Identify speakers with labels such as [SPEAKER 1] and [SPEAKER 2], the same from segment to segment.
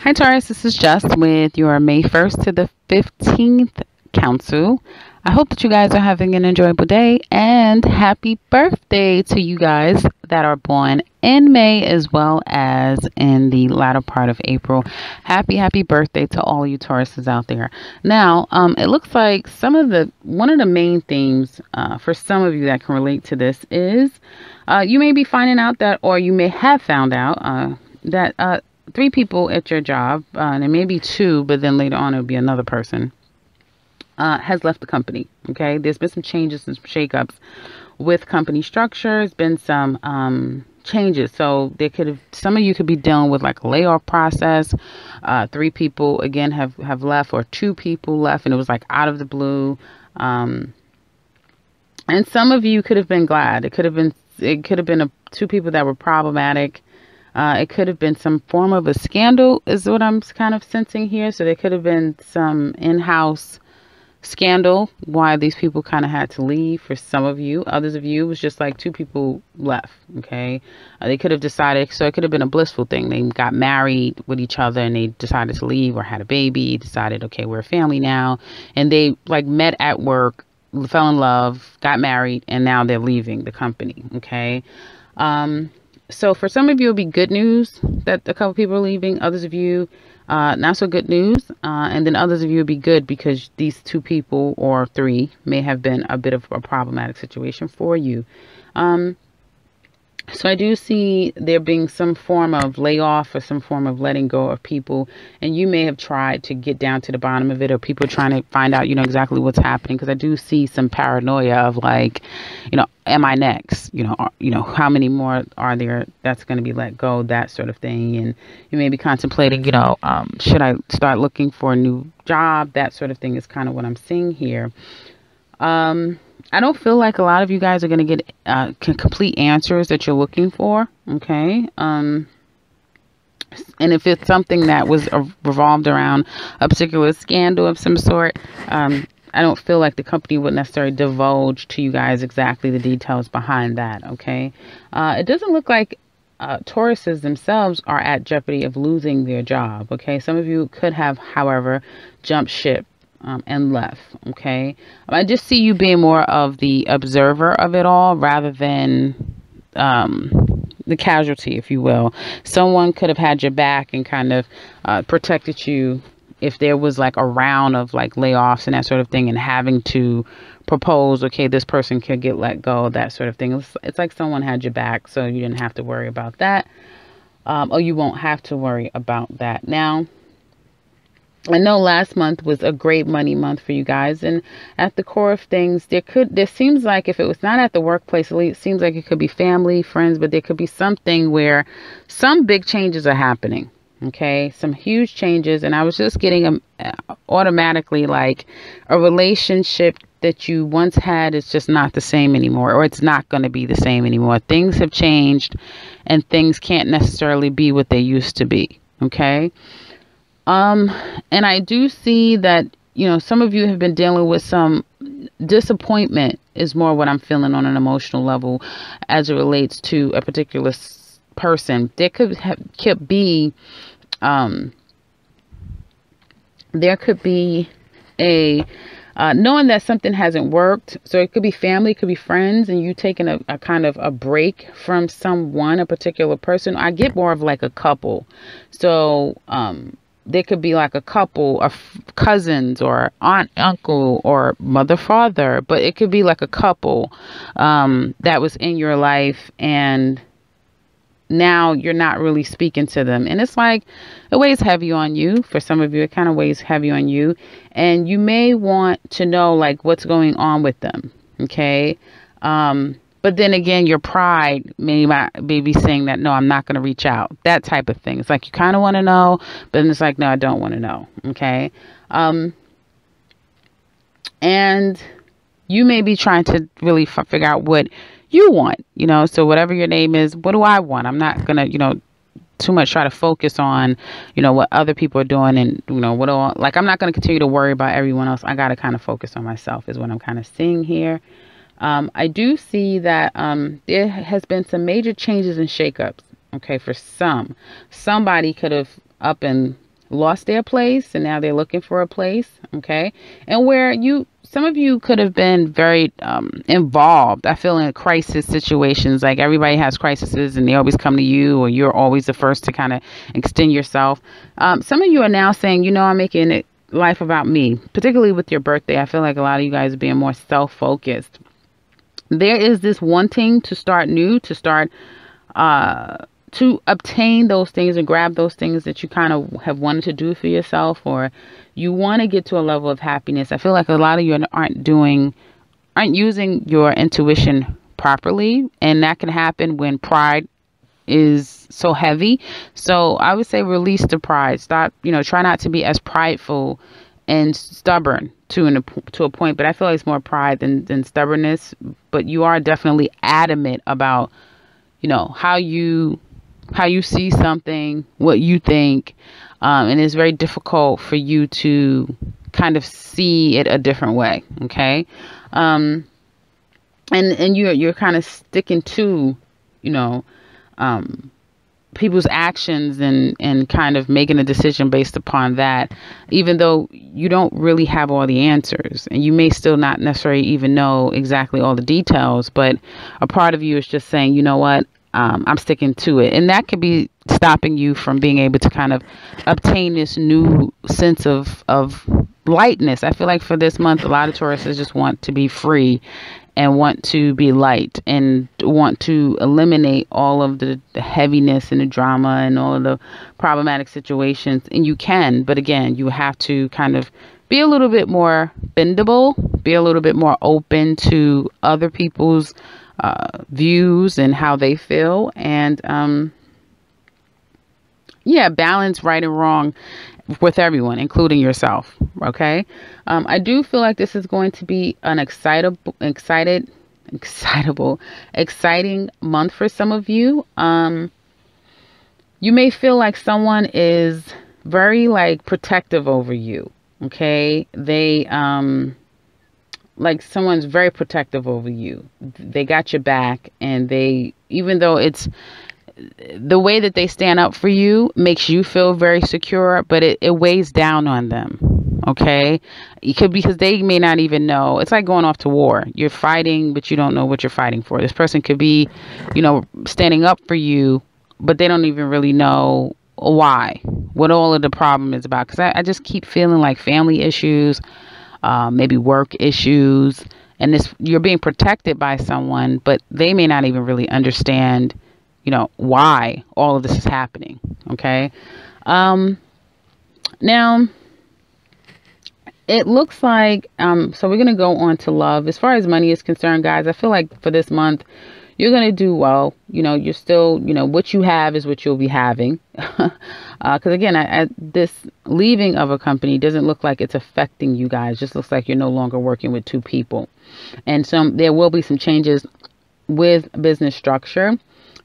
[SPEAKER 1] Hi, Taurus. This is Jess with your May 1st to the 15th council. I hope that you guys are having an enjoyable day and happy birthday to you guys that are born in May as well as in the latter part of April. Happy birthday to all you Tauruses out there. Now, it looks like one of the main themes for some of you that can relate to this is you may be finding out that, or you may have found out that three people at your job, and it may be two, but then later on it'll be another person, has left the company. Okay, there's been some changes and some shakeups with company structure. There's been some changes, so some of you could be dealing with like a layoff process. Three people again have left, or two people left, and it was like out of the blue. And some of you could have been glad. It could have been two people that were problematic. It could have been some form of a scandal is what I'm kind of sensing here. So there could have been some in-house scandal why these people kind of had to leave for some of you. Others of you, it was just like two people left. Okay. They could have decided, so it could have been a blissful thing. They got married with each other and they decided to leave, or had a baby, decided, okay, we're a family now. And they like met at work, fell in love, got married, and now they're leaving the company. Okay. So for some of you, it'll be good news that a couple people are leaving. Others of you, not so good news. And then others of you will be good because these two people or three may have been a bit of a problematic situation for you. So I do see there being some form of layoff or some form of letting go of people, and you may have tried to get down to the bottom of it, or people trying to find out, exactly what's happening. Because I do see some paranoia of like, am I next? How many more are there that's going to be let go? That sort of thing, and you may be contemplating, should I start looking for a new job? That sort of thing is kind of what I'm seeing here. I don't feel like a lot of you guys are going to get complete answers that you're looking for. Okay. And if it's something that was revolved around a particular scandal of some sort, I don't feel like the company would necessarily divulge to you guys exactly the details behind that. Okay. It doesn't look like Tauruses themselves are at jeopardy of losing their job. Okay. Some of you could have, however, jumped ship and left. Okay. I just see you being more of the observer of it all rather than the casualty, if you will. Someone could have had your back and kind of protected you if there was like a round of like layoffs and that sort of thing, and having to propose, okay, this person could get let go, that sort of thing. It's like someone had your back, so you didn't have to worry about that. Or you won't have to worry about that now. I know last month was a great money month for you guys, and at the core of things, there seems like, if it was not at the workplace, at least it seems like it could be family, friends, but there could be something where some big changes are happening. Okay, some huge changes, and I was just getting automatically like a relationship that you once had is just not the same anymore, or it's not going to be the same anymore. Things have changed, and things can't necessarily be what they used to be. Okay. And I do see that, some of you have been dealing with some disappointment is more what I'm feeling on an emotional level as it relates to a particular person. There could be a knowing that something hasn't worked. So it could be family, it could be friends, and you taking a kind of a break from someone, a particular person. I get more of like a couple. So, there could be like a couple of cousins, or aunt, uncle, or mother, father, but it could be like a couple that was in your life, and now you're not really speaking to them. And it's like it weighs heavy on you. For some of you, it kind of weighs heavy on you, and you may want to know like what's going on with them. Okay. But then again, your pride may be saying that, no, I'm not going to reach out. That type of thing. It's like you kind of want to know, but then it's like, no, I don't want to know. Okay. And you may be trying to really figure out what you want, so whatever your name is, what do I want? I'm not going to, too much try to focus on, what other people are doing, and, I'm not going to continue to worry about everyone else. I got to kind of focus on myself is what I'm kind of seeing here. I do see that there has been some major changes and shakeups. Okay, for somebody could have up and lost their place and now they're looking for a place. Okay. And where some of you could have been very involved. I feel in crisis situations, like everybody has crises and they always come to you, or you're always the first to kind of extend yourself. Some of you are now saying, I'm making it life about me, particularly with your birthday. I feel like a lot of you guys are being more self-focused. There is this wanting to start new, to start to obtain those things and grab those things that you kind of have wanted to do for yourself, or you want to get to a level of happiness. I feel like a lot of you aren't using your intuition properly, and that can happen when pride is so heavy. So I would say release the pride. Stop, try not to be as prideful and stubborn to a point, but I feel like it's more pride than stubbornness. But you are definitely adamant about, how you see something, what you think, and it's very difficult for you to kind of see it a different way. Okay. And you're kind of sticking to, people's actions and kind of making a decision based upon that, even though you don't really have all the answers, and you may still not necessarily even know exactly all the details, but a part of you is just saying, you know what, I'm sticking to it. And that could be stopping you from being able to kind of obtain this new sense of lightness. I feel like for this month, a lot of Tauruses just want to be free and want to be light and want to eliminate all of the heaviness and the drama and all of the problematic situations. And you can, but again, you have to kind of be a little bit more bendable, be a little bit more open to other people's views and how they feel. And balance right and wrong with everyone, including yourself. Okay. I do feel like this is going to be an exciting month for some of you. You may feel like someone is very protective over you. Okay. They, like someone's very protective over you. They got your back, and even though it's the way that they stand up for you makes you feel very secure, but it weighs down on them. Okay. It could be because they may not even know. It's like going off to war. You're fighting, but you don't know what you're fighting for. This person could be, standing up for you, but they don't even really know why, what all of the problem is about. Because I just keep feeling like family issues, maybe work issues, and you're being protected by someone, but they may not even really understand, why all of this is happening. Okay. Now it looks like, so we're going to go on to love. As far as money is concerned, guys, I feel like for this month, you're going to do well. You're still, what you have is what you'll be having. Because again, this leaving of a company doesn't look like it's affecting you guys. It just looks like you're no longer working with two people. And so there will be some changes with business structure.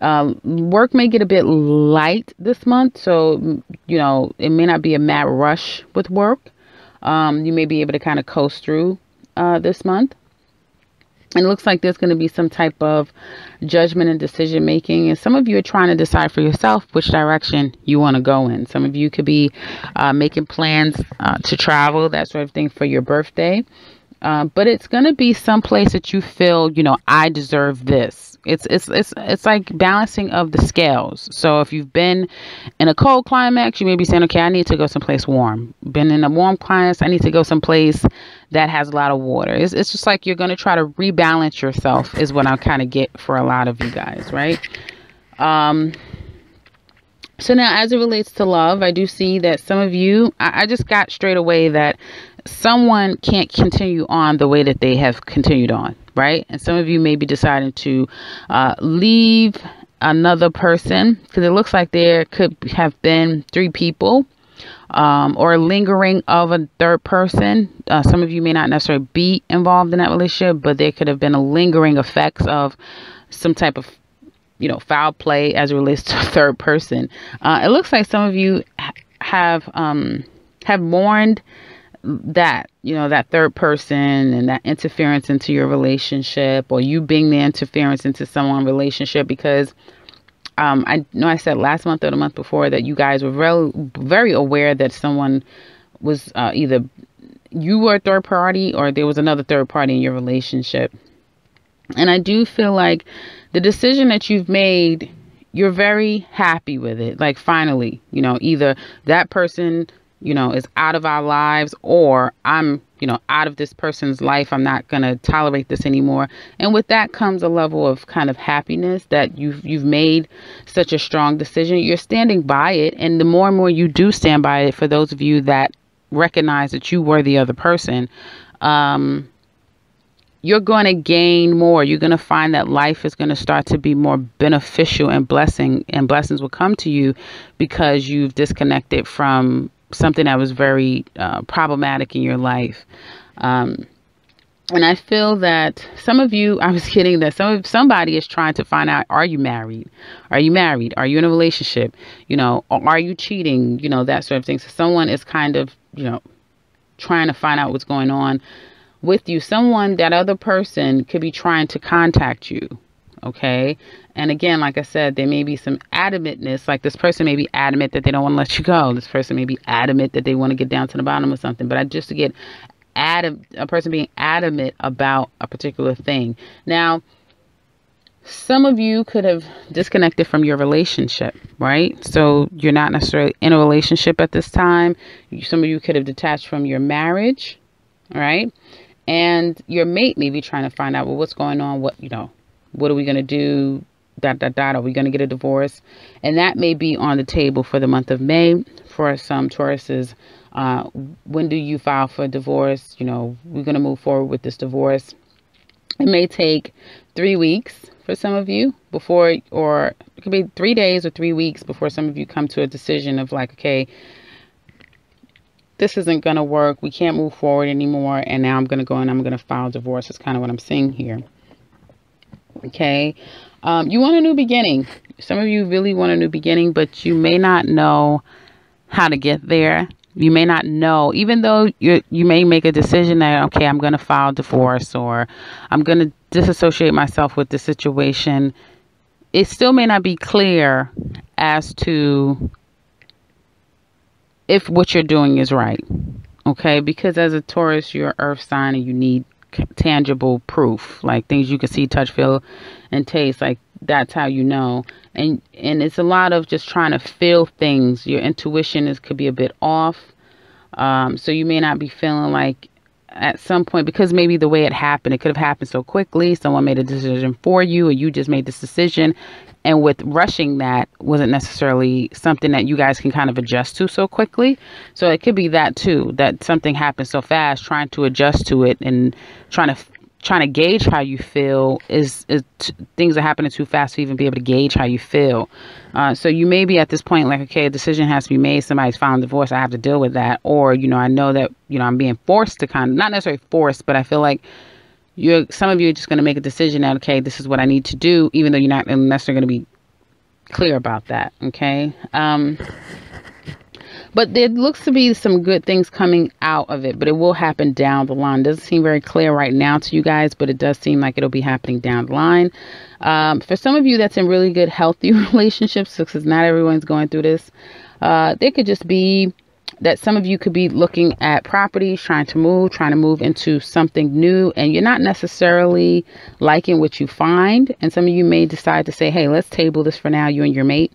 [SPEAKER 1] Work may get a bit light this month. So, it may not be a mad rush with work. You may be able to kind of coast through this month. And it looks like there's going to be some type of judgment and decision making. And some of you are trying to decide for yourself which direction you want to go in. Some of you could be making plans to travel, that sort of thing, for your birthday. But it's going to be someplace that you feel, I deserve this. It's like balancing of the scales. So if you've been in a cold climate, you may be saying, okay, I need to go someplace warm. Been in a warm climate, I need to go someplace that has a lot of water. It's just like you're going to try to rebalance yourself is what I kind of get for a lot of you guys, right? So now as it relates to love, I do see that some of you, I just got straight away that someone can't continue on the way that they have continued on, right? And some of you may be deciding to leave another person, because it looks like there could have been 3 people or lingering of a third person. Some of you may not necessarily be involved in that relationship, but there could have been a lingering effects of some type of foul play as it relates to a third person. It looks like some of you have mourned that, that third person and that interference into your relationship, or you being the interference into someone's relationship, because I know I said last month or the month before that you guys were very, very aware that someone was either you were a third party or there was another third party in your relationship. And I do feel like the decision that you've made, you're very happy with it. Like, finally, you know, either that person, you know, is out of our lives, or I'm, you know, out of this person's life. I'm not going to tolerate this anymore. And with that comes a level of kind of happiness that you've made such a strong decision. You're standing by it. And the more and more you do stand by it, for those of you that recognize that you were the other person, you're going to gain more. You're going to find that life is going to start to be more beneficial, and blessings will come to you because you've disconnected from something that was very problematic in your life. And I feel that some of you, I was kidding, that somebody is trying to find out, are you married? Are you married? Are you in a relationship? You know, or are you cheating? You know, that sort of thing. So someone is kind of, you know, trying to find out what's going on with you. Someone, that other person could be trying to contact you. Okay. And again, like I said, there may be some adamantness. Like, this person may be adamant that they don't want to let you go. This person may be adamant that they want to get down to the bottom of something. But just to get a person being adamant about a particular thing. Now, some of you could have disconnected from your relationship, right? So you're not necessarily in a relationship at this time. Some of you could have detached from your marriage, right? And your mate may be trying to find out, well, what's going on? What are we going to do? ... Are we going to get a divorce? And that may be on the table for the month of May for some Tauruses. When do you file for a divorce? You know, we're going to move forward with this divorce. It may take 3 weeks for some of you before, or it could be 3 days or 3 weeks before some of you come to a decision of like, okay, this isn't going to work. We can't move forward anymore. And now I'm going to go and I'm going to file divorce. That's kind of what I'm seeing here. Okay. You want a new beginning. Some of you really want a new beginning, but you may not know how to get there. You may not know, even though you may make a decision that, okay, I'm going to file divorce, or I'm going to disassociate myself with the situation. It still may not be clear as to if what you're doing is right. Okay. Because as a Taurus, you're an earth sign and you need tangible proof, like things you can see, touch, feel, and taste. Like, that's how you know. And it's a lot of just trying to feel things. Your intuition could be a bit off. So you may not be feeling like at some point, because maybe the way it happened, it could have happened so quickly. Someone made a decision for you, or you just made this decision. And with rushing, that wasn't necessarily something that you guys can kind of adjust to so quickly. So it could be that too, that something happened so fast, trying to adjust to it and trying to gauge how you feel is things are happening too fast to even be able to gauge how you feel. So you may be at this point like, okay, a decision has to be made. Somebody's filed divorce. I have to deal with that. Or, you know, I know that, you know, I'm being forced to kind of, not necessarily forced, but I feel like some of you are just going to make a decision that, okay, this is what I need to do, even though you're not necessarily going to be clear about that. Okay. But there looks to be some good things coming out of it, but it will happen down the line. It doesn't seem very clear right now to you guys, but it does seem like it'll be happening down the line. For some of you that's in really good, healthy relationships, because not everyone's going through this, there could just be that some of you could be looking at properties, trying to move into something new, and you're not necessarily liking what you find. And some of you may decide to say, hey, let's table this for now, you and your mate.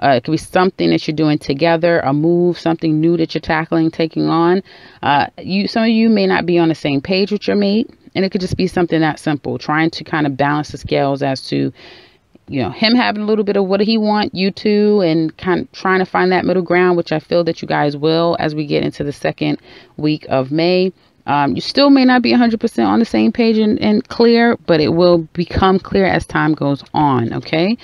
[SPEAKER 1] It could be something that you're doing together, a move, something new that you're taking on. Some of you may not be on the same page with your mate, and it could just be something that simple, trying to kind of balance the scales as to, you know, him having a little bit of what he want, you too, and kind of trying to find that middle ground, which I feel that you guys will as we get into the second week of May. You still may not be 100% on the same page and clear, but it will become clear as time goes on. Okay.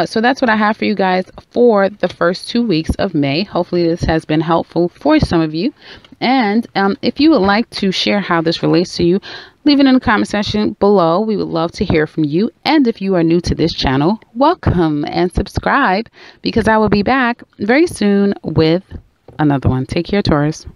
[SPEAKER 1] So that's what I have for you guys for the first 2 weeks of May. Hopefully this has been helpful for some of you. And if you would like to share how this relates to you, leave it in the comment section below. We would love to hear from you. And if you are new to this channel, welcome and subscribe, because I will be back very soon with another one. Take care, Taurus.